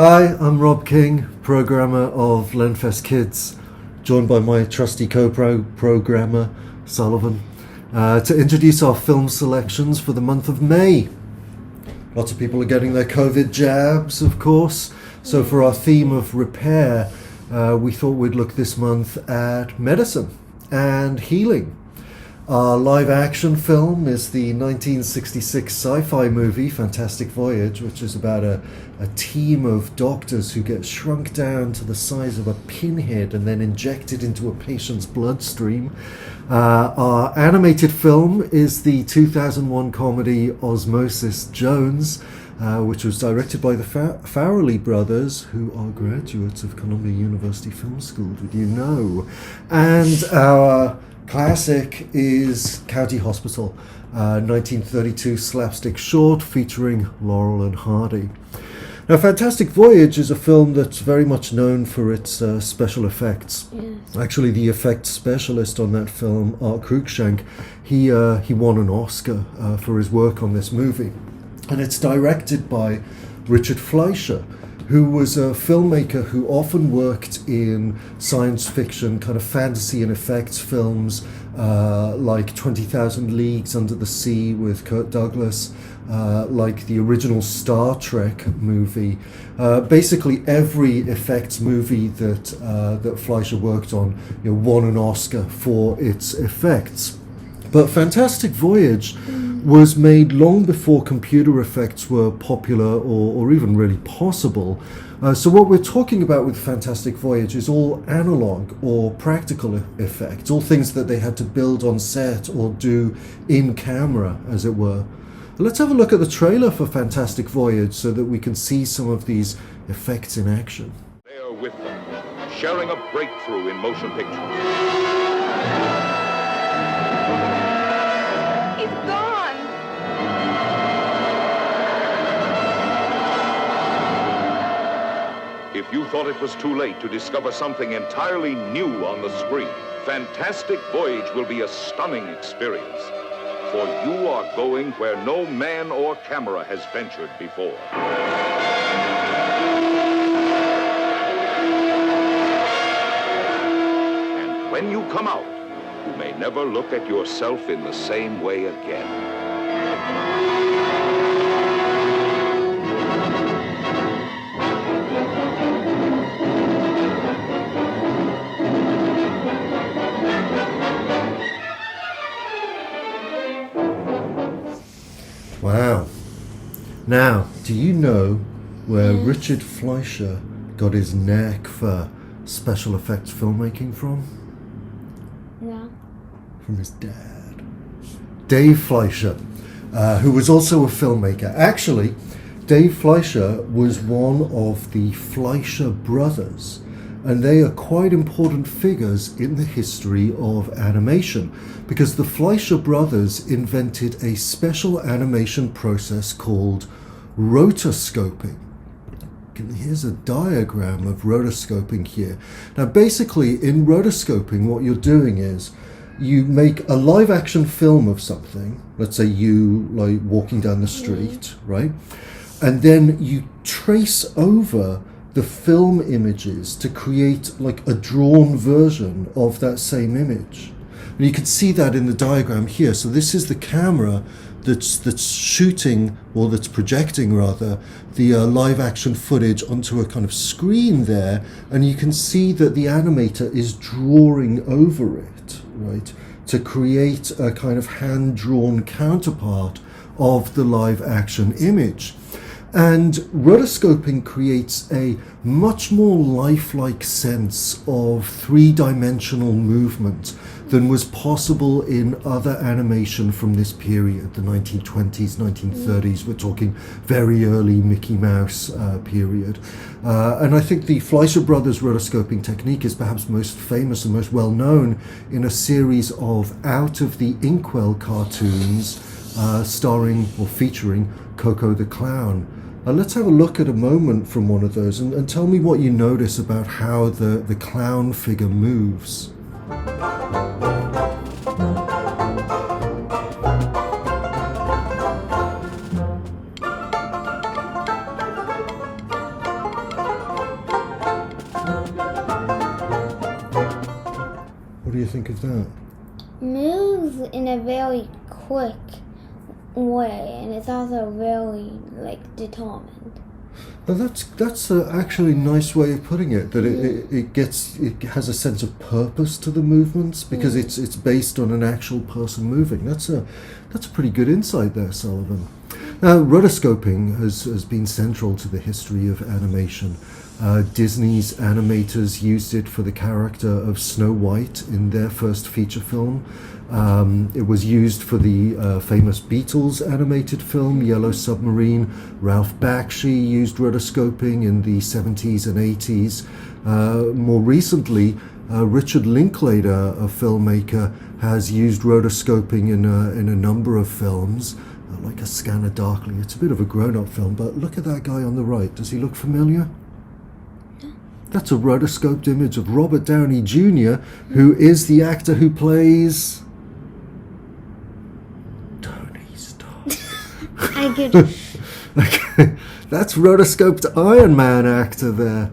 Hi, I'm Rob King, programmer of Lenfest Kids, joined by my trusty co-programmer, Sullivan, to introduce our film selections for the month of May. Lots of people are getting their COVID jabs, of course, so for our theme of repair, we thought we'd look this month at medicine and healing. Our live action film is the 1966 sci-fi movie Fantastic Voyage, which is about a team of doctors who get shrunk down to the size of a pinhead and then injected into a patient's bloodstream. Our animated film is the 2001 comedy Osmosis Jones, which was directed by the Farrelly brothers, who are graduates of Columbia University Film School, did you know? And our classic is County Hospital, 1932 slapstick short featuring Laurel and Hardy. Now, Fantastic Voyage is a film that's very much known for its special effects. Yes. Actually, the effects specialist on that film, Art Cruikshank, he won an Oscar for his work on this movie. And it's directed by Richard Fleischer, who was a filmmaker who often worked in science fiction, kind of fantasy and effects films, like 20,000 Leagues Under the Sea with Kirk Douglas, like the original Star Trek movie. Basically, every effects movie that Fleischer worked on, won an Oscar for its effects. But Fantastic Voyage was made long before computer effects were popular or even really possible. So what we're talking about with Fantastic Voyage is all analog or practical effects, all things that they had to build on set or do in camera, as it were. Let's have a look at the trailer for Fantastic Voyage so that we can see some of these effects in action. They are with them, sharing a breakthrough in motion pictures. He's gone! If you thought it was too late to discover something entirely new on the screen, Fantastic Voyage will be a stunning experience. For you are going where no man or camera has ventured before. And when you come out, you may never look at yourself in the same way again. Wow. Now, do you know where Richard Fleischer got his knack for special effects filmmaking from? No. From his dad, Dave Fleischer, who was also a filmmaker. Actually, Dave Fleischer was one of the Fleischer brothers, and they are quite important figures in the history of animation because the Fleischer brothers invented a special animation process called rotoscoping. Here's a diagram of rotoscoping here. Now, basically, in rotoscoping, what you're doing is you make a live action film of something. Let's say you like walking down the street, right? And then you trace over the film images to create like a drawn version of that same image. And you can see that in the diagram here. So this is the camera that's shooting, or that's projecting rather, the live action footage onto a kind of screen there, and you can see that the animator is drawing over it, right, to create a kind of hand-drawn counterpart of the live action image. And rotoscoping creates a much more lifelike sense of three-dimensional movement than was possible in other animation from this period, the 1920s, 1930s. We're talking very early Mickey Mouse period. And I think the Fleischer brothers rotoscoping technique is perhaps most famous and most well known in a series of Out of the Inkwell cartoons starring or featuring Coco the Clown. Let's have a look at a moment from one of those and tell me what you notice about how the clown figure moves. think of that? Moves in a very quick way, and it's also very determined. Well, that's actually a nice way of putting it. That it has a sense of purpose to the movements because it's based on an actual person moving. That's a pretty good insight there, Sullivan. Now, rotoscoping has been central to the history of animation. Disney's animators used it for the character of Snow White in their first feature film. It was used for the famous Beatles animated film Yellow Submarine. Ralph Bakshi used rotoscoping in the 70s and 80s. More recently, Richard Linklater, a filmmaker, has used rotoscoping in a number of films, like A Scanner Darkly. It's a bit of a grown-up film, but look at that guy on the right. Does he look familiar? That's a rotoscoped image of Robert Downey Jr., who is the actor who plays Tony Stark. I get Okay, that's rotoscoped Iron Man actor there.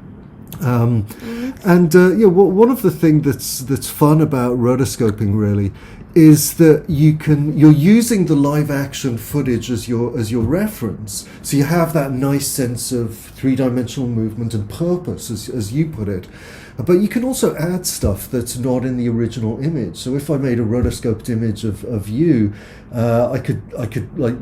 One of the things that's fun about rotoscoping really is that you're using the live action footage as your reference. So you have that nice sense of three-dimensional movement and purpose, as you put it. But you can also add stuff that's not in the original image. So if I made a rotoscoped image of you, I could like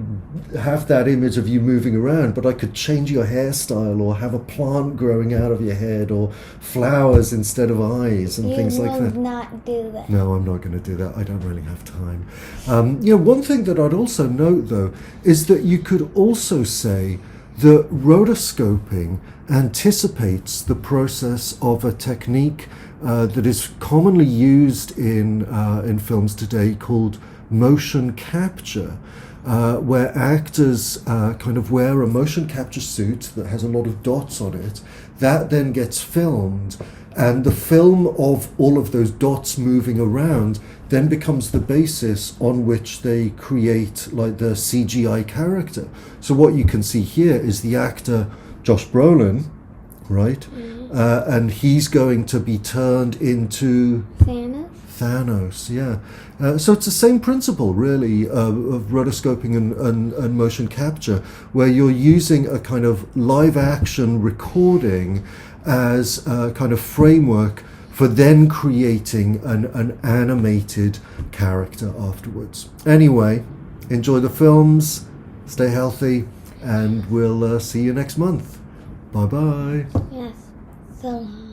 have that image of you moving around, but I could change your hairstyle or have a plant growing out of your head or flowers instead of eyes and things like that. You will not do that. No, I'm not going to do that. I don't really have time. One thing that I'd also note, though, is that you could also say that rotoscoping anticipates the process of a technique that is commonly used in films today called motion capture, where actors kind of wear a motion capture suit that has a lot of dots on it. That then gets filmed, and the film of all of those dots moving around then becomes the basis on which they create like the CGI character. So what you can see here is the actor Josh Brolin, right? And he's going to be turned into Thanos, yeah. So it's the same principle, really, of rotoscoping and motion capture, where you're using a kind of live-action recording as a kind of framework for then creating an animated character afterwards. Anyway, enjoy the films, stay healthy, and we'll see you next month. Bye-bye. Yes. So long.